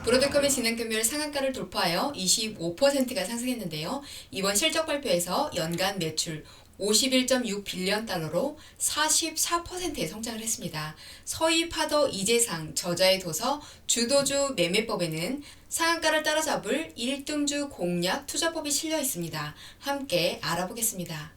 브로드컴의 지난금요일 상한가를 돌파하여 25%가 상승했는데요. 이번 실적 발표에서 연간 매출 51.6빌리언 달러로 44%의 성장을 했습니다. 서희파더 이재상 저자의 도서 주도주 매매법에는 상한가를 따라잡을 1등주 공략 투자법이 실려 있습니다. 함께 알아보겠습니다.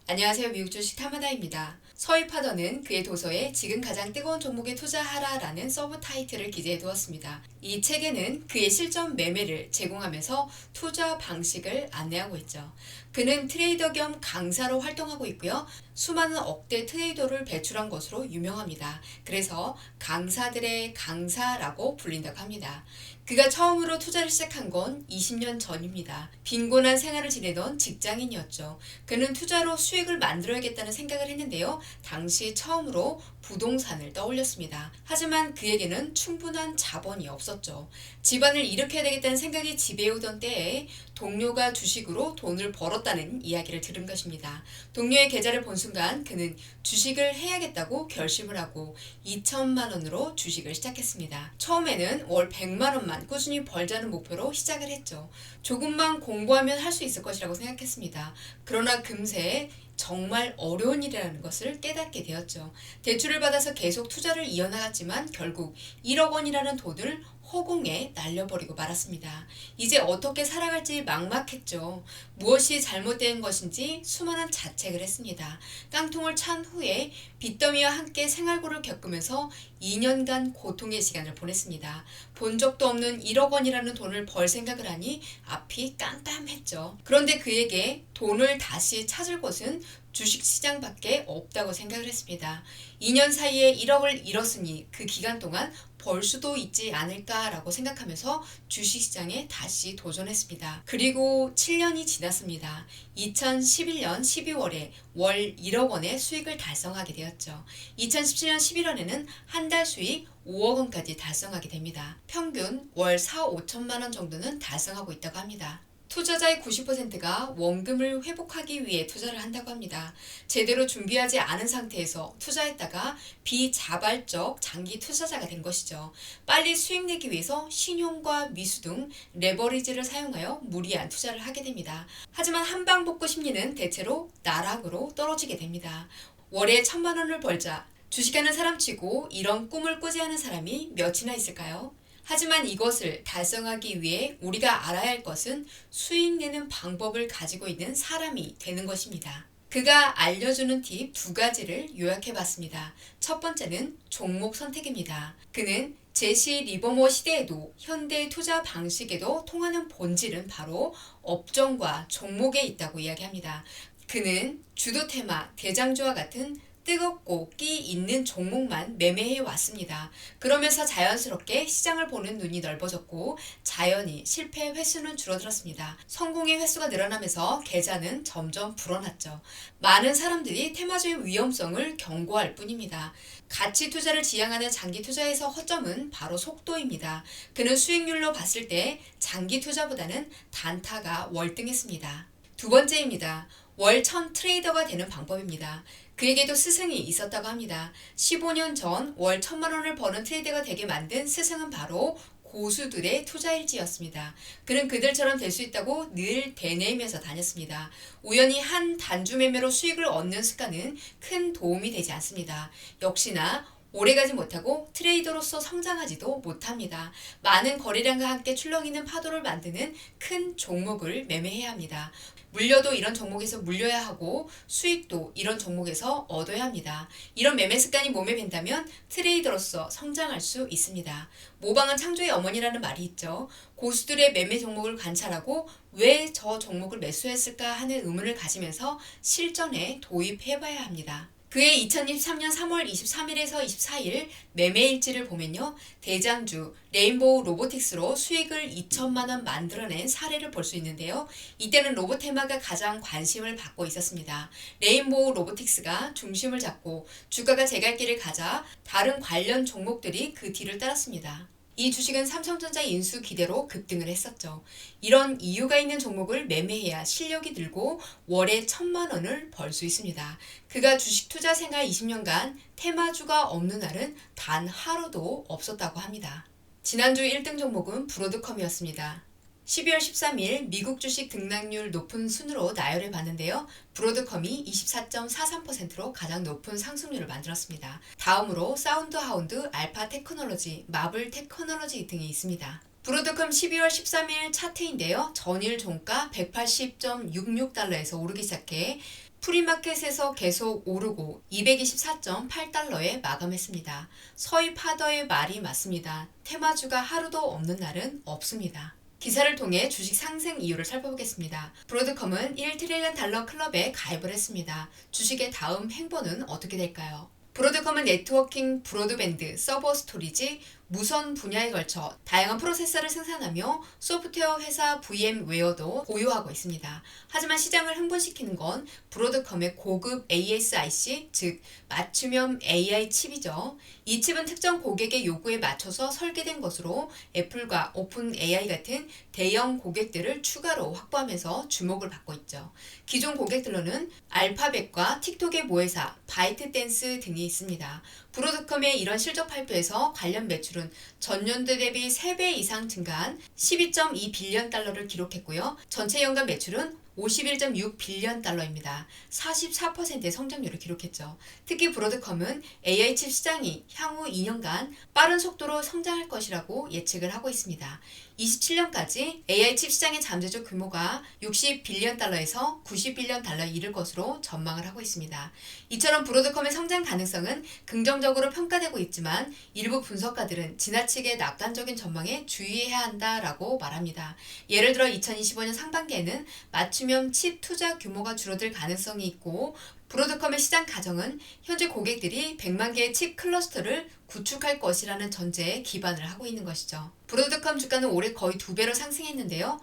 안녕하세요. 미국 주식 타마다입니다. 서희파더는 그의 도서에 지금 가장 뜨거운 종목에 투자하라라는 서브 타이틀을 기재해 두었습니다. 이 책에는 그의 실전 매매를 제공하면서 투자 방식을 안내하고 있죠. 그는 트레이더 겸 강사로 활동하고 있고요. 수많은 억대 트레이더를 배출한 것으로 유명합니다. 그래서 강사들의 강사라고 불린다고 합니다. 그가 처음으로 투자를 시작한 건 20년 전입니다. 빈곤한 생활을 지내던 직장인이었죠. 그는 투자로 수익을 만들어야겠다는 생각을 했는데요. 당시 처음으로 부동산을 떠올렸습니다. 하지만 그에게는 충분한 자본이 없었죠. 집안을 일으켜야 되겠다는 생각이 지배오던 때에 동료가 주식으로 돈을 벌었다는 이야기를 들은 것입니다. 동료의 계좌를 본 순간 그는 주식을 해야겠다고 결심을 하고 2천만 원으로 주식을 시작했습니다. 처음에는 월 100만 원만 꾸준히 벌자는 목표로 시작을 했죠. 조금만 공부하면 할 수 있을 것이라고 생각했습니다. 그러나 금세 정말 어려운 일이라는 것을 깨닫게 되었죠. 대출을 받아서 계속 투자를 이어나갔지만 결국 1억 원이라는 돈을 허공에 날려버리고 말았습니다. 이제 어떻게 살아갈지 막막했죠. 무엇이 잘못된 것인지 수많은 자책을 했습니다. 깡통을 찬 후에 빚더미와 함께 생활고를 겪으면서 2년간 고통의 시간을 보냈습니다. 본 적도 없는 1억 원이라는 돈을 벌 생각을 하니 앞이 깜깜했죠. 그런데 그에게 돈을 다시 찾을 곳은 주식시장밖에 없다고 생각을 했습니다. 2년 사이에 1억을 잃었으니 그 기간 동안 벌 수도 있지 않을까라고 생각하면서 주식시장에 다시 도전했습니다. 그리고 7년이 지났습니다. 2011년 12월에 월 1억 원의 수익을 달성하게 되었죠. 2017년 11월에는 한 달 수익 5억 원까지 달성하게 됩니다. 평균 월 4, 5천만 원 정도는 달성하고 있다고 합니다. 투자자의 90%가 원금을 회복하기 위해 투자를 한다고 합니다. 제대로 준비하지 않은 상태에서 투자했다가 비자발적 장기 투자자가 된 것이죠. 빨리 수익 내기 위해서 신용과 미수 등 레버리지를 사용하여 무리한 투자를 하게 됩니다. 하지만 한방복구 심리는 대체로 나락으로 떨어지게 됩니다. 월에 1,000만 원을 벌자. 주식하는 사람치고 이런 꿈을 꾸지 않은 사람이 몇이나 있을까요? 하지만 이것을 달성하기 위해 우리가 알아야 할 것은 수익 내는 방법을 가지고 있는 사람이 되는 것입니다. 그가 알려주는 팁 2가지를 요약해 봤습니다. 첫 번째는 종목 선택입니다. 그는 제시 리버모 시대에도 현대 투자 방식에도 통하는 본질은 바로 업종과 종목에 있다고 이야기합니다. 그는 주도 테마, 대장주와 같은 뜨겁고 끼 있는 종목만 매매해 왔습니다. 그러면서 자연스럽게 시장을 보는 눈이 넓어졌고 자연히 실패 횟수는 줄어들었습니다. 성공의 횟수가 늘어나면서 계좌는 점점 불어났죠. 많은 사람들이 테마주의 위험성을 경고할 뿐입니다. 가치 투자를 지향하는 장기 투자에서 허점은 바로 속도입니다. 그는 수익률로 봤을 때 장기 투자보다는 단타가 월등했습니다. 두 번째입니다. 월 1000 트레이더가 되는 방법입니다. 그에게도 스승이 있었다고 합니다. 15년 전 월 1,000만 원을 버는 트레이더가 되게 만든 스승은 바로 고수들의 투자일지였습니다. 그는 그들처럼 될 수 있다고 늘 되뇌이면서 다녔습니다. 우연히 한 단주 매매로 수익을 얻는 습관은 큰 도움이 되지 않습니다. 역시나 오래가지 못하고 트레이더로서 성장하지도 못합니다. 많은 거래량과 함께 출렁이는 파도를 만드는 큰 종목을 매매해야 합니다. 물려도 이런 종목에서 물려야 하고 수익도 이런 종목에서 얻어야 합니다. 이런 매매 습관이 몸에 밴다면 트레이더로서 성장할 수 있습니다. 모방은 창조의 어머니라는 말이 있죠. 고수들의 매매 종목을 관찰하고 왜 저 종목을 매수했을까 하는 의문을 가지면서 실전에 도입해봐야 합니다. 그의 2023년 3월 23일에서 24일 매매일지를 보면요. 대장주 레인보우 로보틱스로 수익을 2천만 원 만들어낸 사례를 볼 수 있는데요. 이때는 로보테마가 가장 관심을 받고 있었습니다. 레인보우 로보틱스가 중심을 잡고 주가가 제갈길을 가자 다른 관련 종목들이 그 뒤를 따랐습니다. 이 주식은 삼성전자 인수 기대로 급등을 했었죠. 이런 이유가 있는 종목을 매매해야 실력이 늘고 월에 1,000만 원을 벌 수 있습니다. 그가 주식 투자 생활 20년간 테마주가 없는 날은 단 하루도 없었다고 합니다. 지난주 1등 종목은 브로드컴이었습니다. 12월 13일 미국 주식 등락률 높은 순으로 나열해 봤는데요. 브로드컴이 24.43%로 가장 높은 상승률을 만들었습니다. 다음으로 사운드하운드, 알파 테크놀로지, 마블 테크놀로지 등이 있습니다. 브로드컴 12월 13일 차트인데요. 전일 종가 180.66달러에서 오르기 시작해 프리마켓에서 계속 오르고 224.8달러에 마감했습니다. 서입하더의 말이 맞습니다. 테마주가 하루도 없는 날은 없습니다. 기사를 통해 주식 상승 이유를 살펴보겠습니다. 브로드컴은 1트릴리언 달러 클럽에 가입을 했습니다. 주식의 다음 행보는 어떻게 될까요? 브로드컴은 네트워킹, 브로드밴드, 서버 스토리지, 무선 분야에 걸쳐 다양한 프로세서를 생산하며 소프트웨어 회사 VM웨어도 보유하고 있습니다. 하지만 시장을 흥분시키는 건 브로드컴의 고급 ASIC, 즉 맞춤형 AI 칩이죠. 이 칩은 특정 고객의 요구에 맞춰서 설계된 것으로 애플과 오픈 AI 같은 대형 고객들을 추가로 확보하면서 주목을 받고 있죠. 기존 고객들로는 알파벳과 틱톡의 모회사, 바이트댄스 등이 있습니다. 브로드컴의 이런 실적 발표에서 관련 매출은 전년도 대비 3배 이상 증가한 12.2빌리언 달러를 기록했고요. 전체 연간 매출은 51.6빌리언 달러입니다. 44%의 성장률을 기록했죠. 특히 브로드컴은 AI 칩 시장이 향후 2년간 빠른 속도로 성장할 것이라고 예측을 하고 있습니다. 27년까지 AI 칩 시장의 잠재적 규모가 60빌리언 달러에서 90빌리언 달러에 이를 것으로 전망을 하고 있습니다. 이처럼 브로드컴의 성장 가능성은 긍정적으로 평가되고 있지만 일부 분석가들은 지나치게 낙관적인 전망에 주의해야 한다라고 말합니다. 예를 들어 2025년 상반기에는 맞춤형 칩 투자 규모가 줄어들 가능성이 있고 브로드컴의 시장 가정은 현재 고객들이 100만 개의 칩 클러스터를 구축할 것이라는 전제에 기반을 하고 있는 것이죠. 브로드컴 주가는 올해 거의 2배로 상승했는데요.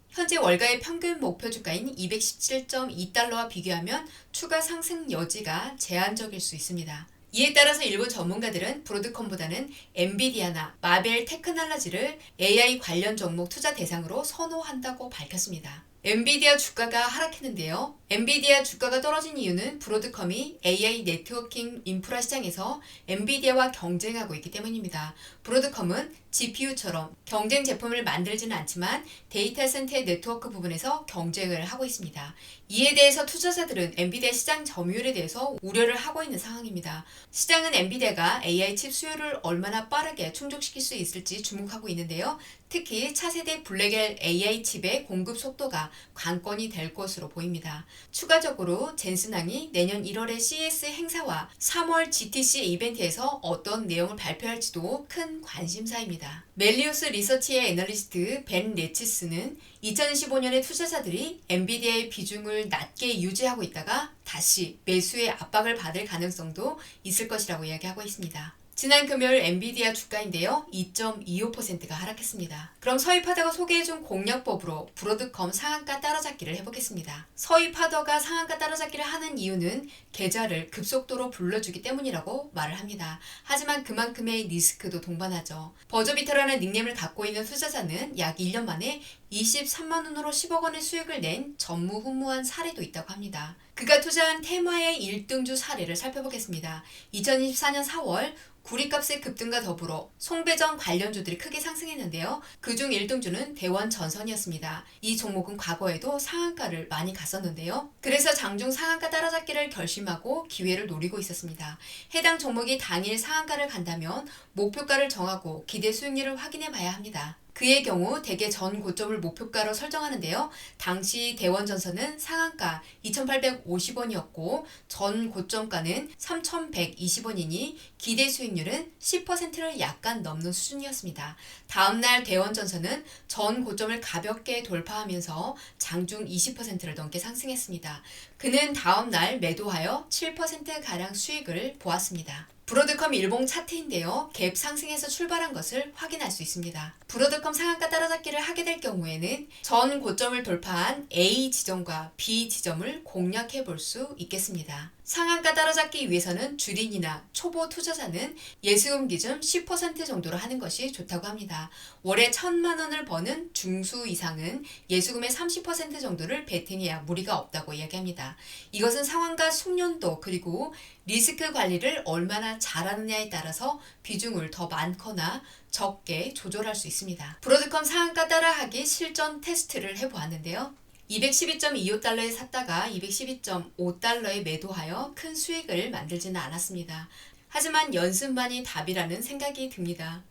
현재 월가의 평균 목표 주가인 217.2달러와 비교하면 추가 상승 여지가 제한적일 수 있습니다. 이에 따라서 일부 전문가들은 브로드컴보다는 엔비디아나 마벨 테크놀로지를 AI 관련 종목 투자 대상으로 선호한다고 밝혔습니다. 엔비디아 주가가 하락했는데요. 엔비디아 주가가 떨어진 이유는 브로드컴이 AI 네트워킹 인프라 시장에서 엔비디아와 경쟁하고 있기 때문입니다. 브로드컴은 GPU처럼 경쟁 제품을 만들지는 않지만 데이터 센터의 네트워크 부분에서 경쟁을 하고 있습니다. 이에 대해서 투자자들은 엔비디아 시장 점유율에 대해서 우려를 하고 있는 상황입니다. 시장은 엔비디아가 AI 칩 수요를 얼마나 빠르게 충족시킬 수 있을지 주목하고 있는데요. 특히 차세대 블랙엘 AI 칩의 공급 속도가 관건이 될 것으로 보입니다. 추가적으로 젠슨항이 내년 1월의 CES 행사와 3월 GTC 이벤트에서 어떤 내용을 발표할지도 큰 관심사입니다. 멜리우스 리서치의 애널리스트 벤 레치스는 2025년에 투자자들이 엔비디아의 비중을 낮게 유지하고 있다가 다시 매수의 압박을 받을 가능성도 있을 것이라고 이야기하고 있습니다. 지난 금요일 엔비디아 주가인데요. 2.25%가 하락했습니다. 그럼 서입하더가 소개해준 공략법으로 브로드컴 상한가 따라잡기를 해보겠습니다. 서입하더가 상한가 따라잡기를 하는 이유는 계좌를 급속도로 불러주기 때문이라고 말을 합니다. 하지만 그만큼의 리스크도 동반하죠. 버저비터라는 닉네임을 갖고 있는 투자자는 약 1년 만에 23만 원으로 10억 원의 수익을 낸 전무후무한 사례도 있다고 합니다. 그가 투자한 테마의 1등주 사례를 살펴보겠습니다. 2024년 4월 구리값의 급등과 더불어 송배전 관련주들이 크게 상승했는데요. 그중 1등주는 대원전선이었습니다. 이 종목은 과거에도 상한가를 많이 갔었는데요. 그래서 장중 상한가 따라잡기를 결심하고 기회를 노리고 있었습니다. 해당 종목이 당일 상한가를 간다면 목표가를 정하고 기대 수익률을 확인해 봐야 합니다. 그의 경우 대개 전 고점을 목표가로 설정하는데요. 당시 대원전선은 상한가 2,850원이었고 전 고점가는 3,120원이니 기대 수익률은 10%를 약간 넘는 수준이었습니다. 다음날 대원전선은 전 고점을 가볍게 돌파하면서 장중 20%를 넘게 상승했습니다. 그는 다음날 매도하여 7%가량 수익을 보았습니다. 브로드컴 일봉 차트인데요. 갭 상승에서 출발한 것을 확인할 수 있습니다. 브로드컴 상한가 따라잡기를 하게 될 경우에는 전 고점을 돌파한 A 지점과 B 지점을 공략해 볼 수 있겠습니다. 상한가 따라잡기 위해서는 주린이나 초보 투자자는 예수금 기준 10% 정도로 하는 것이 좋다고 합니다. 월에 1,000만 원을 버는 중수 이상은 예수금의 30% 정도를 베팅해야 무리가 없다고 이야기합니다. 이것은 상황과 숙련도 그리고 리스크 관리를 얼마나 잘하느냐에 따라서 비중을 더 많거나 적게 조절할 수 있습니다. 브로드컴 상한가 따라하기 실전 테스트를 해보았는데요. 212.25달러에 샀다가 212.5달러에 매도하여 큰 수익을 만들지는 않았습니다. 하지만 연습만이 답이라는 생각이 듭니다.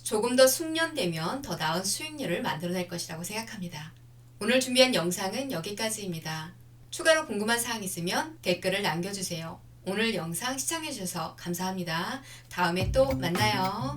조금 더 숙련되면 더 나은 수익률을 만들어낼 것이라고 생각합니다. 오늘 준비한 영상은 여기까지입니다. 추가로 궁금한 사항 있으면 댓글을 남겨주세요. 오늘 영상 시청해주셔서 감사합니다. 다음에 또 만나요.